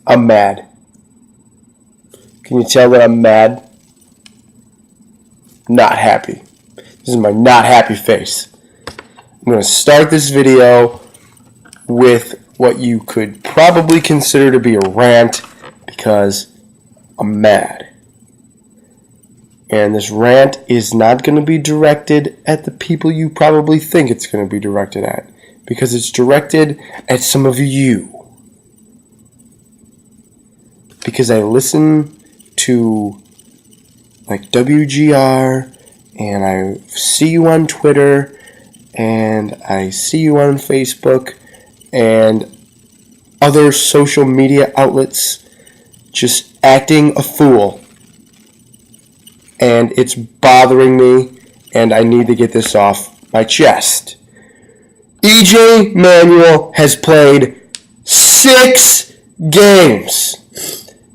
I'm mad. Can you tell that I'm mad? Not happy. This is my not happy face. I'm going to start this video with what you could probably consider to be a rant because I'm mad. And this rant is not going to be directed at the people you probably think it's going to be directed at, because it's directed at some of you. Because I listen to like WGR, and I see you on Twitter, and I see you on Facebook, and other social media outlets just acting a fool. And it's bothering me, and I need to get this off my chest. EJ Manuel has played 6 games.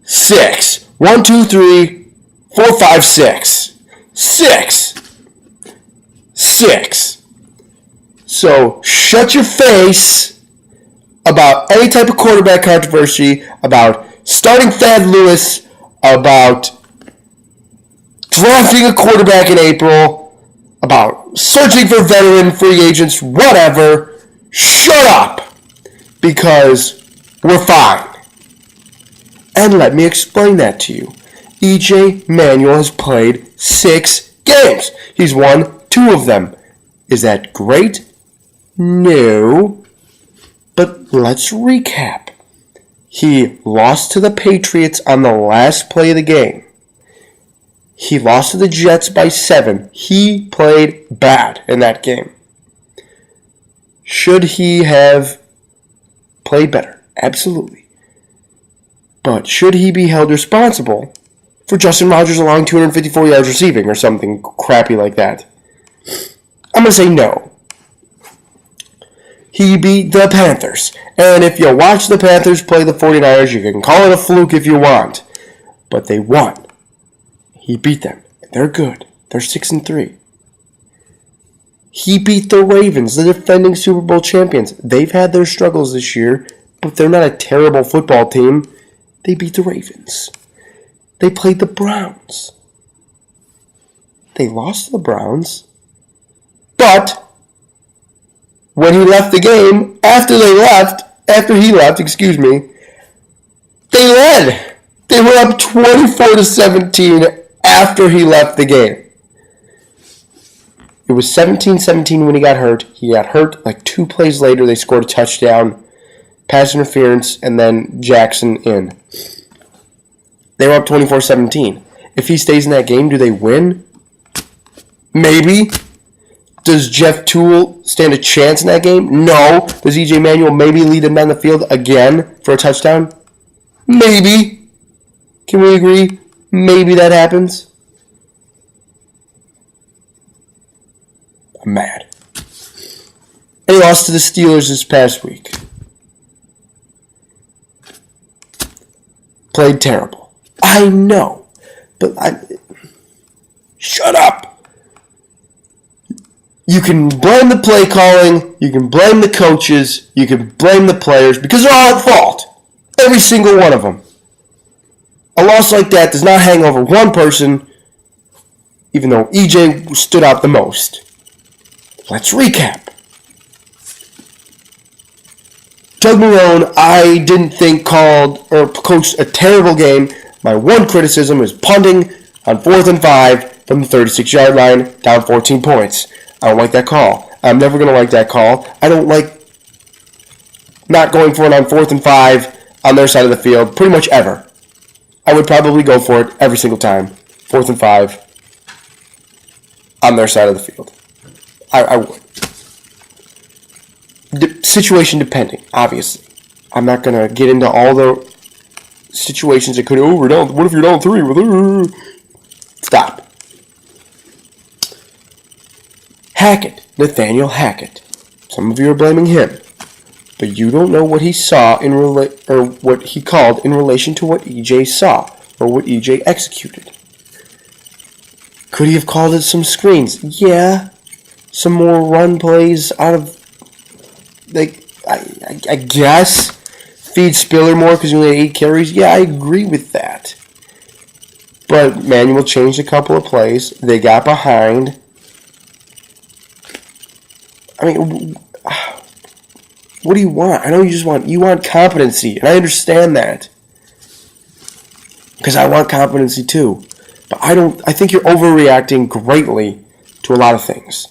6. 1, 2, 3, 4, 5, 6. 6. 6. So shut your face about any type of quarterback controversy, about starting Thad Lewis, about drafting a quarterback in April, about searching for veteran free agents, whatever. Shut up, because we're fine. And let me explain that to you. EJ Manuel has played 6 games. He's won 2 of them. Is that great? No. But let's recap. He lost to the Patriots on the last play of the game. He lost to the Jets by 7. He played bad in that game. Should he have played better? Absolutely. But should he be held responsible for Justin Rogers allowing 254 yards receiving or something crappy like that? I'm going to say no. He beat the Panthers. And if you watch the Panthers play the 49ers, you can call it a fluke if you want. But they won. He beat them. They're good. They're 6-3. He beat the Ravens, the defending Super Bowl champions. They've had their struggles this year, but they're not a terrible football team. They beat the Ravens. They played the Browns. They lost to the Browns. But when he left the game, after he left, they led. They were up 24-17 after he left the game. It was 17-17 when he got hurt. He got hurt like 2 plays later. They scored a touchdown, pass interference, and then Jackson in. They were up 24-17. If he stays in that game, do they win? Maybe. Does Jeff Tuel stand a chance in that game? No. Does EJ Manuel maybe lead him down the field again for a touchdown? Maybe. Can we agree? Maybe that happens. I'm mad. And he lost to the Steelers this past week. Played terrible. I know. But shut up. You can blame the play calling. You can blame the coaches. You can blame the players because they're all at fault. Every single one of them. A loss like that does not hang over one person, even though EJ stood out the most. Let's recap. Doug Marrone, I didn't think called or coached a terrible game. My one criticism is punting on 4th and 5 from the 36-yard line, down 14 points. I don't like that call. I'm never going to like that call. I don't like not going for it on 4th and 5 on their side of the field pretty much ever. I would probably go for it every single time. 4th and 5 on their side of the field. I would. Situation depending, obviously. I'm not going to get into all the situations that could we're down. What if you're down 3? Stop. Hackett, Nathaniel Hackett. Some of you are blaming him, but you don't know what he saw or what he called in relation to what EJ saw or what EJ executed. Could he have called it some screens? Yeah. Some more run plays out of, I guess. feed Spiller more because he only had 8 carries. Yeah, I agree with that. But Manuel changed a couple of plays. They got behind. I mean, what do you want? I know you want competency, and I understand that. Because I want competency too. But I think you're overreacting greatly to a lot of things.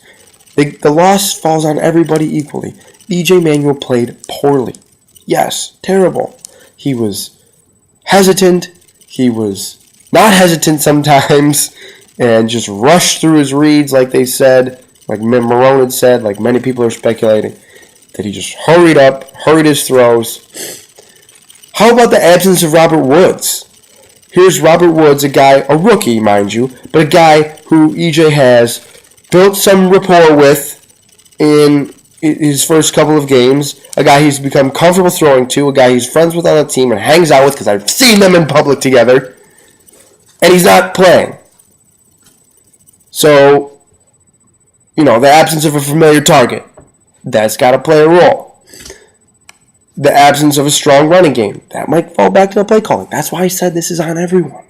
The loss falls on everybody equally. EJ Manuel played poorly. Yes, terrible. He was hesitant. He was not hesitant sometimes and just rushed through his reads like they said, like Marone had said, like many people are speculating, that he just hurried his throws. How about the absence of Robert Woods? Here's Robert Woods, a rookie, mind you, but a guy who EJ has built some rapport with in his first couple of games, a guy he's become comfortable throwing to, a guy he's friends with on the team and hangs out with because I've seen them in public together, and he's not playing. So, the absence of a familiar target, that's got to play a role. The absence of a strong running game, that might fall back to the play calling. That's why I said this is on everyone.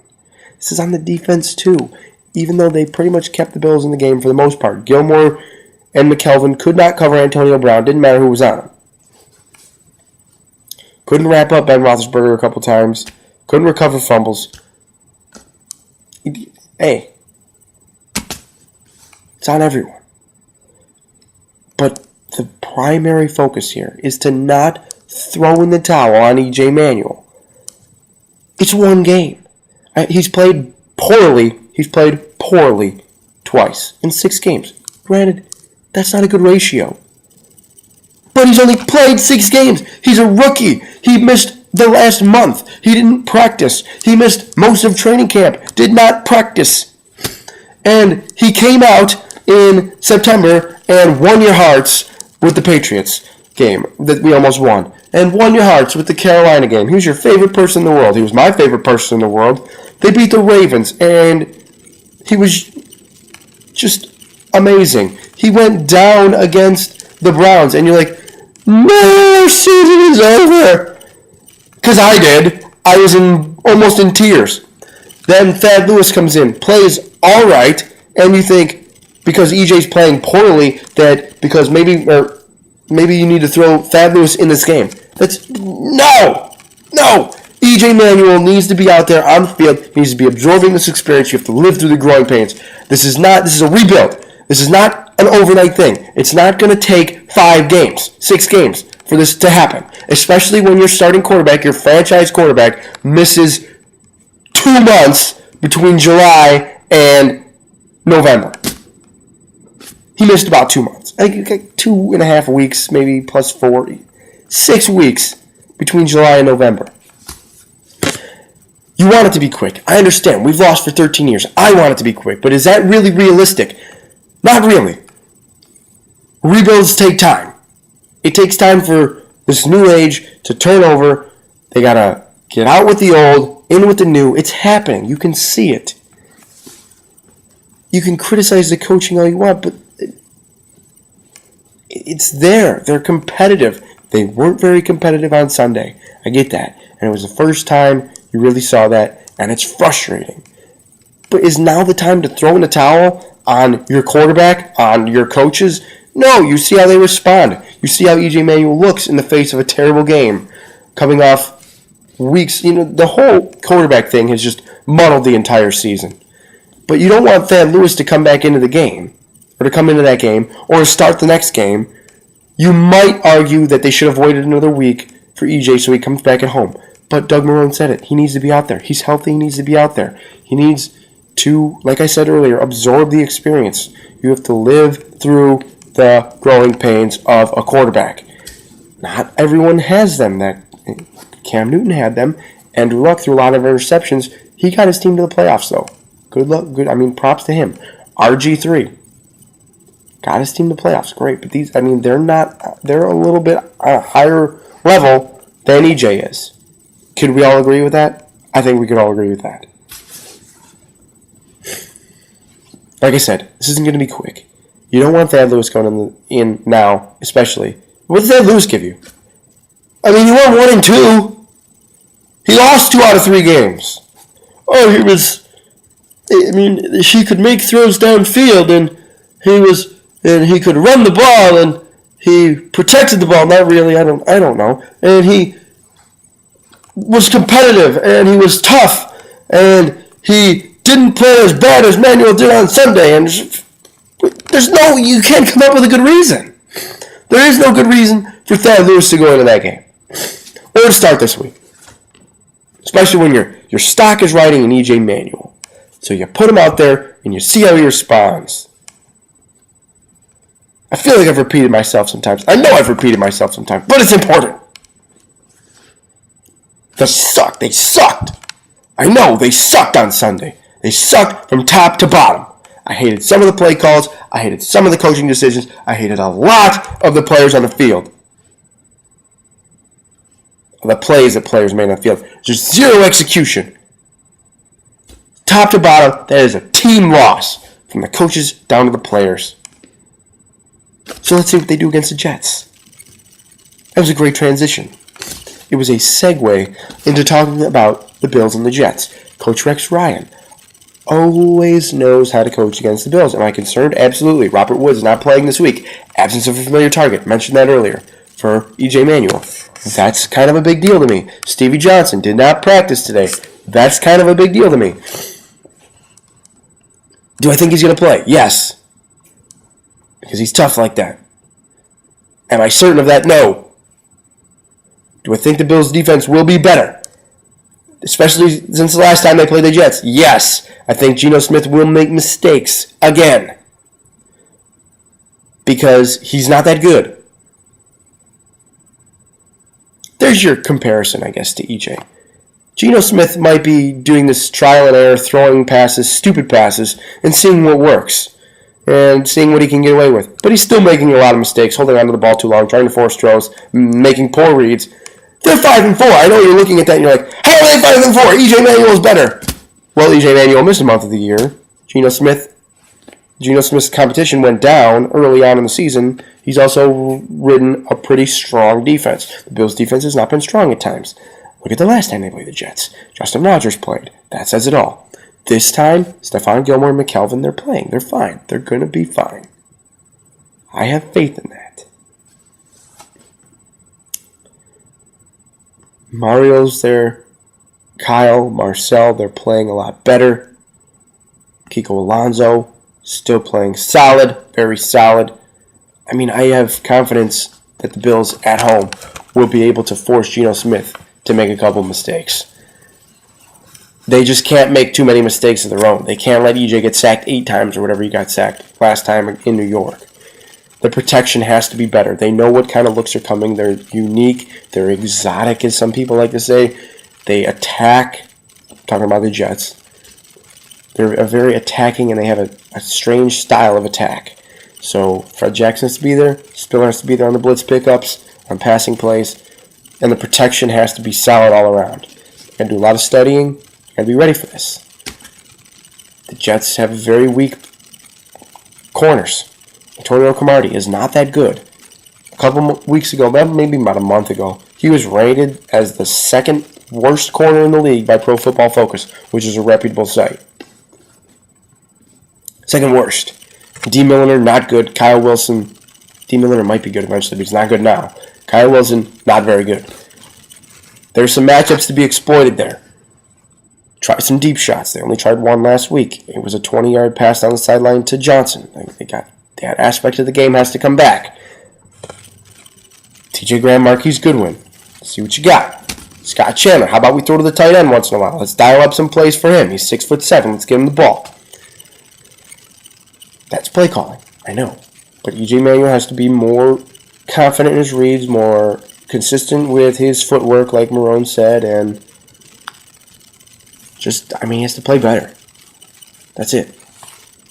This is on the defense too. Even though they pretty much kept the Bills in the game for the most part. Gilmore and McKelvin could not cover Antonio Brown. Didn't matter who was on him. Couldn't wrap up Ben Roethlisberger a couple times. Couldn't recover fumbles. Hey, it's on everyone. But the primary focus here is to not throw in the towel on EJ Manuel. It's one game. He's played poorly. He's played poorly twice in 6 games. Granted, that's not a good ratio. But he's only played 6 games. He's a rookie. He missed the last month. He didn't practice. He missed most of training camp. Did not practice. And he came out in September and won your hearts with the Patriots game that we almost won. And won your hearts with the Carolina game. He was your favorite person in the world. He was my favorite person in the world. They beat the Ravens, and he was just amazing. He went down against the Browns, and you're like, no, season is over. Because I did. I was almost in tears. Then Thad Lewis comes in, plays all right, and you think because EJ's playing poorly that because maybe you need to throw Thad Lewis in this game. That's no. EJ Manuel needs to be out there on the field. He needs to be absorbing this experience. You have to live through the growing pains. This is a rebuild. This is not an overnight thing. It's not going to take 5 games, 6 games for this to happen. Especially when your starting quarterback, your franchise quarterback, misses 2 months between July and November. He missed about 2 months. I think like 2.5 weeks, maybe plus 4. 6 weeks between July and November. You want it to be quick. I understand. We've lost for 13 years. I want it to be quick. But is that really realistic? Not really. Rebuilds take time. It takes time for this new age to turn over. They got to get out with the old, in with the new. It's happening. You can see it. You can criticize the coaching all you want, but it's there. They're competitive. They weren't very competitive on Sunday. I get that. And it was the first time you really saw that, and it's frustrating. But is now the time to throw in the towel on your quarterback, on your coaches? No, you see how they respond. You see how EJ Manuel looks in the face of a terrible game, coming off weeks. The whole quarterback thing has just muddled the entire season. But you don't want Thad Lewis to come back into the game, or to come into that game, or to start the next game. You might argue that they should have waited another week for EJ so he comes back at home. But Doug Marrone said it. He needs to be out there. He's healthy. He needs to be out there. He needs to, like I said earlier, absorb the experience. You have to live through the growing pains of a quarterback. Not everyone has them. Cam Newton had them. Andrew Luck threw a lot of interceptions. He got his team to the playoffs, though. Good luck. Good. Props to him. RG3 got his team to the playoffs. Great. But these, they're a little bit on a higher level than EJ is. Could we all agree with that? I think we could all agree with that. Like I said, this isn't going to be quick. You don't want Thad Lewis going in now, especially. What does Thad Lewis give you? I mean, he won 1-2. He lost 2 out of 3 games. Oh, he could make throws downfield, and he could run the ball, and he protected the ball. Not really. I don't know. And he was competitive, and he was tough, and he didn't play as bad as Manuel did on Sunday. And you can't come up with a good reason. There is no good reason for Thad Lewis to go into that game or to start this week, especially when your stock is riding in EJ Manuel. So you put him out there and you see how he responds. I feel like I've repeated myself sometimes. I know I've repeated myself sometimes, but it's important. They sucked. They sucked. I know they sucked on Sunday. They sucked from top to bottom. I hated some of the play calls. I hated some of the coaching decisions. I hated a lot of the players on the field. The plays that players made on the field. Just zero execution. Top to bottom, that is a team loss from the coaches down to the players. So let's see what they do against the Jets. That was a great transition. It was a segue into talking about the Bills and the Jets. Coach Rex Ryan always knows how to coach against the Bills. Am I concerned? Absolutely. Robert Woods is not playing this week. Absence of a familiar target. Mentioned that earlier for EJ Manuel. That's kind of a big deal to me. Stevie Johnson did not practice today. That's kind of a big deal to me. Do I think he's going to play? Yes. Because he's tough like that. Am I certain of that? No. Do I think the Bills' defense will be better? Especially since the last time they played the Jets? Yes. I think Geno Smith will make mistakes again. Because he's not that good. There's your comparison, I guess, to EJ. Geno Smith might be doing this trial and error, throwing passes, stupid passes, and seeing what works. And seeing what he can get away with. But he's still making a lot of mistakes, holding onto the ball too long, trying to force throws, making poor reads. They're 5-4. I know you're looking at that and you're like, how are they 5-4? EJ Manuel's better. Well, EJ Manuel missed a month of the year. Geno Smith's competition went down early on in the season. He's also ridden a pretty strong defense. The Bills' defense has not been strong at times. Look at the last time they played the Jets. Justin Rogers played. That says it all. This time, Stephon Gilmore and McKelvin, they're playing. They're fine. They're going to be fine. I have faith in that. Mario's there. Kyle, Marcel, they're playing a lot better. Kiko Alonso, still playing solid. Very solid. I mean, I have confidence that the Bills at home will be able to force Geno Smith to make a couple mistakes. They just can't make too many mistakes of their own. They can't let EJ get sacked 8 times or whatever he got sacked last time in New York. The protection has to be better. They know what kind of looks are coming. They're unique. They're exotic, as some people like to say. They attack. I'm talking about the Jets. They're very attacking, and they have a strange style of attack. So Fred Jackson has to be there. Spiller has to be there on the blitz pickups, on passing plays. And the protection has to be solid all around. Got to do a lot of studying. Got to be ready for this. The Jets have very weak corners. Antonio Cromartie is not that good. A couple weeks ago, maybe about a month ago, he was rated as the second worst corner in the league by Pro Football Focus, which is a reputable site. Second worst. D. Milliner, not good. Kyle Wilson, D. Milliner might be good eventually, but he's not good now. Kyle Wilson, not very good. There's some matchups to be exploited there. Try some deep shots. They only tried one last week. It was a 20-yard pass down the sideline to Johnson. That aspect of the game has to come back. TJ Graham, Marquise Goodwin. See what you got. Scott Chandler. How about we throw to the tight end once in a while? Let's dial up some plays for him. He's 6'7". Let's give him the ball. That's play calling. I know. But EJ Manuel has to be more confident in his reads, more consistent with his footwork, like Marone said, and he has to play better. That's it.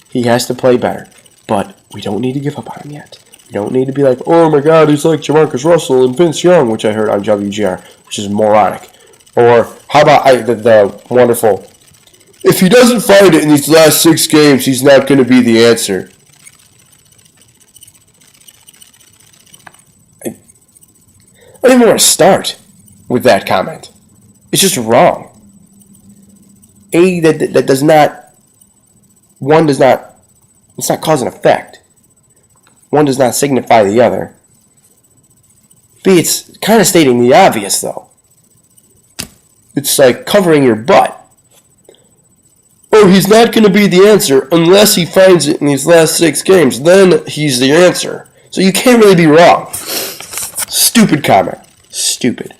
He has to play better. But we don't need to give up on him yet. We don't need to be like, oh my God, he's like Jamarcus Russell and Vince Young, which I heard on WGR, which is moronic. Or how about the wonderful, if he doesn't find it in these last 6 games, he's not going to be the answer. I don't even want to start with that comment. It's just wrong. That does not, it's not cause and effect. One does not signify the other. B, it's kind of stating the obvious, though. It's like covering your butt. Oh, he's not going to be the answer unless he finds it in these last 6 games. Then he's the answer. So you can't really be wrong. Stupid comment. Stupid.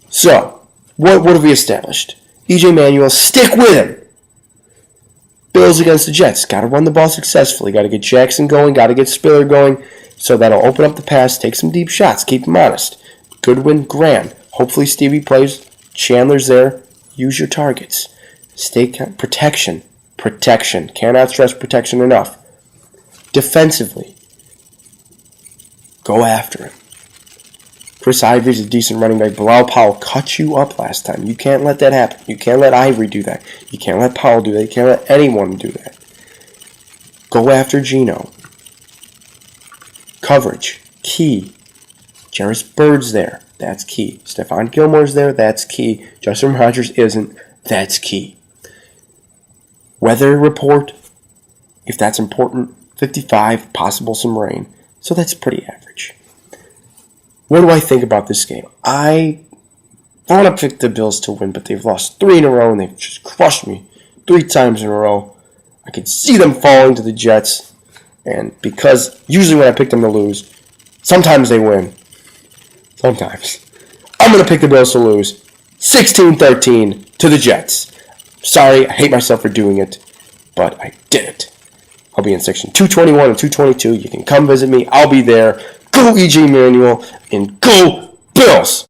So, what have we established? EJ Manuel, stick with him. Bills against the Jets. Got to run the ball successfully. Got to get Jackson going. Got to get Spiller going. So that'll open up the pass. Take some deep shots. Keep him honest. Goodwin, Graham. Hopefully Stevie plays. Chandler's there. Use your targets. Protection. Protection. Cannot stress protection enough. Defensively, go after him. Chris Ivory's a decent running back. Bilal Powell cut you up last time. You can't let that happen. You can't let Ivory do that. You can't let Powell do that. You can't let anyone do that. Go after Geno. Coverage. Key. Jarvis Bird's there. That's key. Stephon Gilmore's there. That's key. Justin Rogers isn't. That's key. Weather report, if that's important, 55, possible some rain. So that's pretty average. What do I think about this game? I want to pick the Bills to win, but they've lost 3 in a row, and they've just crushed me 3 times in a row. I can see them falling to the Jets, and because usually when I pick them to lose, sometimes they win. Sometimes. I'm going to pick the Bills to lose 16-13 to the Jets. Sorry, I hate myself for doing it, but I did it. I'll be in section 221 and 222. You can come visit me. I'll be there. Go EJ Manuel and go Bills!